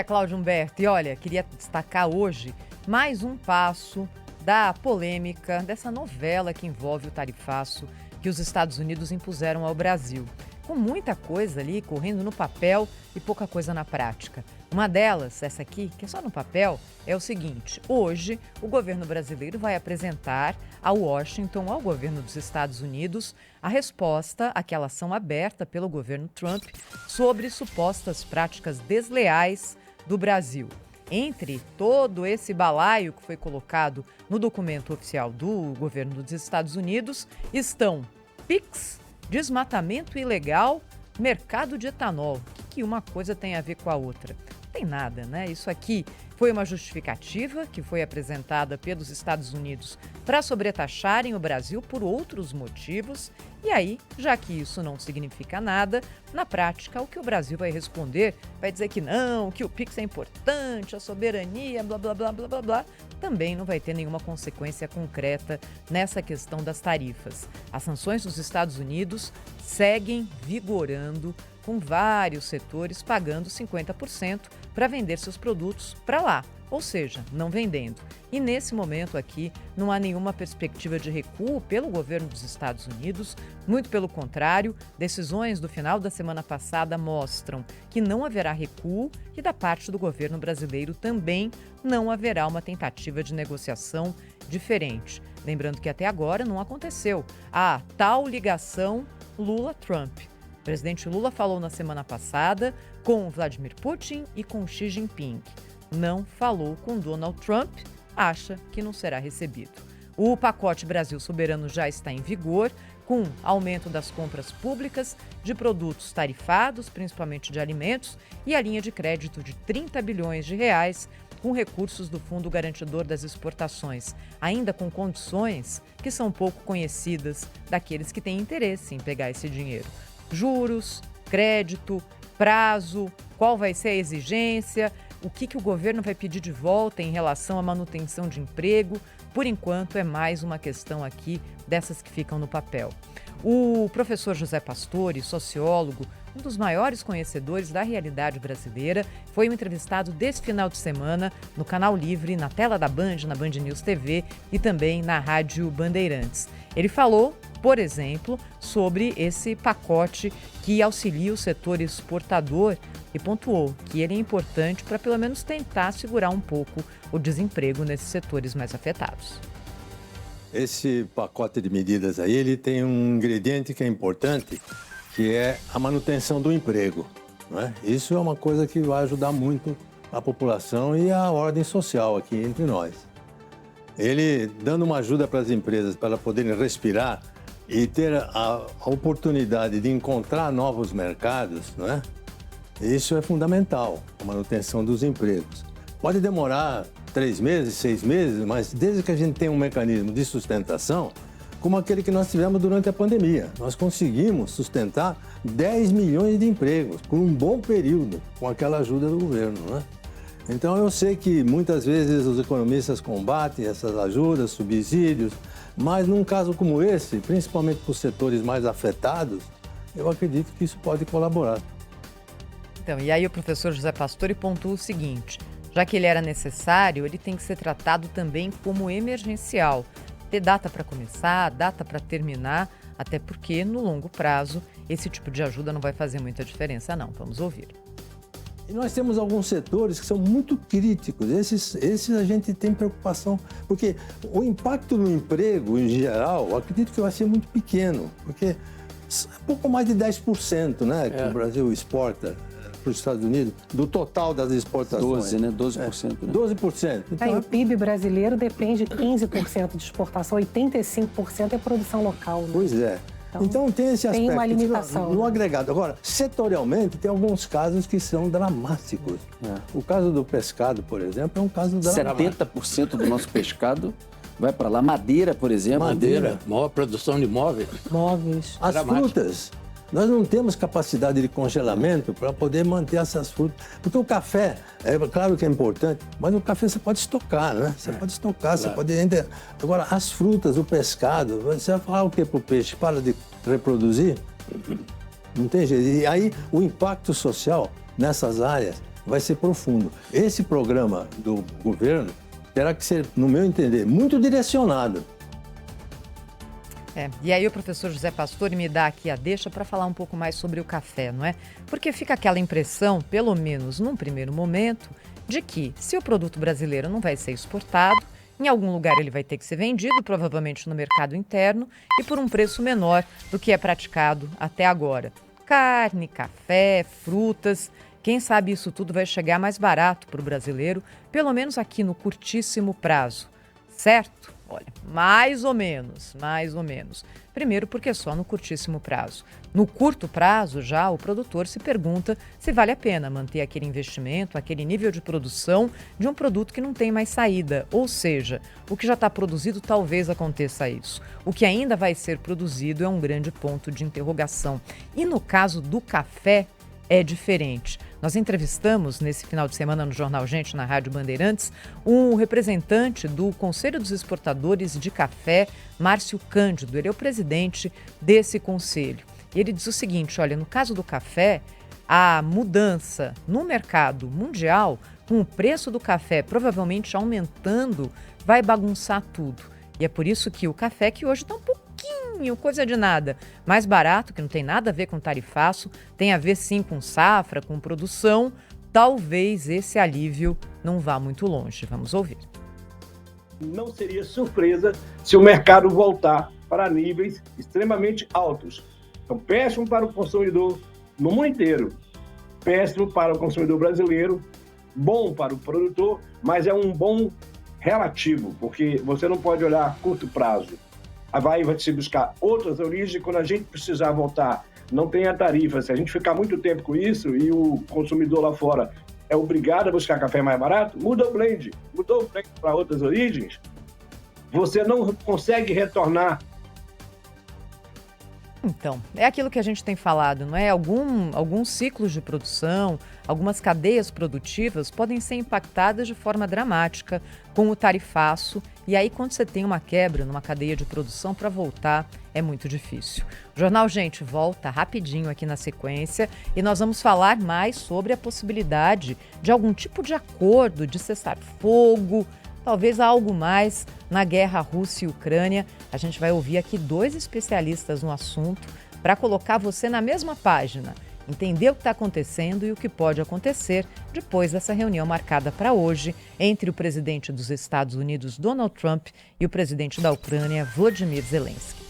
Cláudio Humberto, e olha, queria destacar hoje mais um passo da polêmica dessa novela que envolve o tarifaço que os Estados Unidos impuseram ao Brasil. Com muita coisa ali correndo no papel e pouca coisa na prática. Uma delas, essa aqui, que é só no papel, é o seguinte: hoje o governo brasileiro vai apresentar a Washington, ao governo dos Estados Unidos, a resposta àquela ação aberta pelo governo Trump sobre supostas práticas desleais do Brasil. Entre todo esse balaio que foi colocado no documento oficial do governo dos Estados Unidos estão PIX, desmatamento ilegal, mercado de etanol. O que uma coisa tem a ver com a outra? Não tem nada, né? Isso aqui foi uma justificativa que foi apresentada pelos Estados Unidos para sobretaxarem o Brasil por outros motivos. E aí, já que isso não significa nada, na prática, o que o Brasil vai responder vai dizer que não, que o PIX é importante, a soberania, blá, blá, blá, blá, blá, blá. Também não vai ter nenhuma consequência concreta nessa questão das tarifas. As sanções dos Estados Unidos seguem vigorando, com vários setores pagando 50% para vender seus produtos para lá, ou seja, não vendendo. E nesse momento aqui não há nenhuma perspectiva de recuo pelo governo dos Estados Unidos, muito pelo contrário, decisões do final da semana passada mostram que não haverá recuo e da parte do governo brasileiro também não haverá uma tentativa de negociação diferente. Lembrando que até agora não aconteceu a tal ligação Lula-Trump. O presidente Lula falou na semana passada com Vladimir Putin e com Xi Jinping. Não falou com Donald Trump, acha que não será recebido. O pacote Brasil Soberano já está em vigor, com aumento das compras públicas de produtos tarifados, principalmente de alimentos, e a linha de crédito de 30 bilhões de reais com recursos do Fundo Garantidor das Exportações, ainda com condições que são pouco conhecidas daqueles que têm interesse em pegar esse dinheiro. Juros, crédito, prazo, qual vai ser a exigência, o que o governo vai pedir de volta em relação à manutenção de emprego. Por enquanto, é mais uma questão aqui dessas que ficam no papel. O professor José Pastore, sociólogo, um dos maiores conhecedores da realidade brasileira, foi um entrevistado desse final de semana no Canal Livre, na tela da Band, na Band News TV e também na Rádio Bandeirantes. Ele falou, por exemplo, sobre esse pacote que auxilia o setor exportador e pontuou que ele é importante para pelo menos tentar segurar um pouco o desemprego nesses setores mais afetados. Esse pacote de medidas aí, ele tem um ingrediente que é importante, que é a manutenção do emprego, não é? Isso é uma coisa que vai ajudar muito a população e a ordem social aqui entre nós. Ele dando uma ajuda para as empresas para poderem respirar e ter a oportunidade de encontrar novos mercados, não é? Isso é fundamental, a manutenção dos empregos. Pode demorar 3 meses, 6 meses, mas desde que a gente tenha um mecanismo de sustentação, como aquele que nós tivemos durante a pandemia. Nós conseguimos sustentar 10 milhões de empregos por um bom período com aquela ajuda do governo, né? Então eu sei que muitas vezes os economistas combatem essas ajudas, subsídios, mas num caso como esse, principalmente para os setores mais afetados, eu acredito que isso pode colaborar. Então, e aí o professor José Pastore pontua o seguinte: já que ele era necessário, ele tem que ser tratado também como emergencial. Ter data para começar, data para terminar, até porque, no longo prazo, esse tipo de ajuda não vai fazer muita diferença, não. Vamos ouvir. E nós temos alguns setores que são muito críticos. Esses a gente tem preocupação, porque o impacto no emprego, em geral, eu acredito que vai ser muito pequeno, porque é pouco mais de 10%, né, que o Brasil exporta para os Estados Unidos, do total das exportações. 12%, né? 12%. Né? 12%. Então, o PIB brasileiro depende de 15% de exportação, 85% é produção local. Né? Pois é. Então tem esse aspecto. Tem uma limitação. No agregado. Agora, setorialmente, tem alguns casos que são dramáticos. O caso do pescado, por exemplo, é um caso dramático. 70% do nosso pescado vai para lá. Madeira, por exemplo. Madeira, maior produção de móveis. Móveis. As frutas. Nós não temos capacidade de congelamento para poder manter essas frutas. Porque o café, é claro que é importante, mas o café você pode estocar, né? Você pode estocar, você pode ainda... Agora, as frutas, o pescado, você vai falar o quê para o peixe? Para de reproduzir? Não tem jeito. E aí, o impacto social nessas áreas vai ser profundo. Esse programa do governo terá que ser, no meu entender, muito direcionado. E aí o professor José Pastore me dá aqui a deixa para falar um pouco mais sobre o café, não é? Porque fica aquela impressão, pelo menos num primeiro momento, de que se o produto brasileiro não vai ser exportado, em algum lugar ele vai ter que ser vendido, provavelmente no mercado interno, e por um preço menor do que é praticado até agora. Carne, café, frutas, quem sabe isso tudo vai chegar mais barato para o brasileiro, pelo menos aqui no curtíssimo prazo, certo? Olha, mais ou menos. Primeiro porque é só no curtíssimo prazo. No curto prazo, já, o produtor se pergunta se vale a pena manter aquele investimento, aquele nível de produção de um produto que não tem mais saída. Ou seja, o que já está produzido talvez aconteça isso. O que ainda vai ser produzido é um grande ponto de interrogação. E no caso do café, é diferente. Nós entrevistamos nesse final de semana no Jornal Gente, na Rádio Bandeirantes, um representante do Conselho dos Exportadores de Café, Márcio Cândido. Ele é o presidente desse conselho. E ele diz o seguinte, olha, no caso do café, a mudança no mercado mundial, com o preço do café provavelmente aumentando, vai bagunçar tudo. E é por isso que o café, que hoje está um pouquinho, coisa de nada, mais barato, que não tem nada a ver com tarifaço, tem a ver sim com safra, com produção, talvez esse alívio não vá muito longe. Vamos ouvir. Não seria surpresa se o mercado voltar para níveis extremamente altos. Então, péssimo para o consumidor no mundo inteiro, péssimo para o consumidor brasileiro, bom para o produtor, mas é um bom relativo, porque você não pode olhar a curto prazo. Vai se buscar outras origens, quando a gente precisar voltar, não tem a tarifa. Se a gente ficar muito tempo com isso e o consumidor lá fora é obrigado a buscar café mais barato, mudou o blend para outras origens, você não consegue retornar. Então, é aquilo que a gente tem falado, não é? Alguns ciclos de produção, algumas cadeias produtivas podem ser impactadas de forma dramática com o tarifaço. E aí, quando você tem uma quebra numa cadeia de produção, para voltar é muito difícil. O Jornal Gente volta rapidinho aqui na sequência e nós vamos falar mais sobre a possibilidade de algum tipo de acordo, de cessar-fogo, talvez algo mais na guerra Rússia e Ucrânia. A gente vai ouvir aqui 2 especialistas no assunto para colocar você na mesma página, entender o que está acontecendo e o que pode acontecer depois dessa reunião marcada para hoje entre o presidente dos Estados Unidos, Donald Trump, e o presidente da Ucrânia, Volodymyr Zelensky.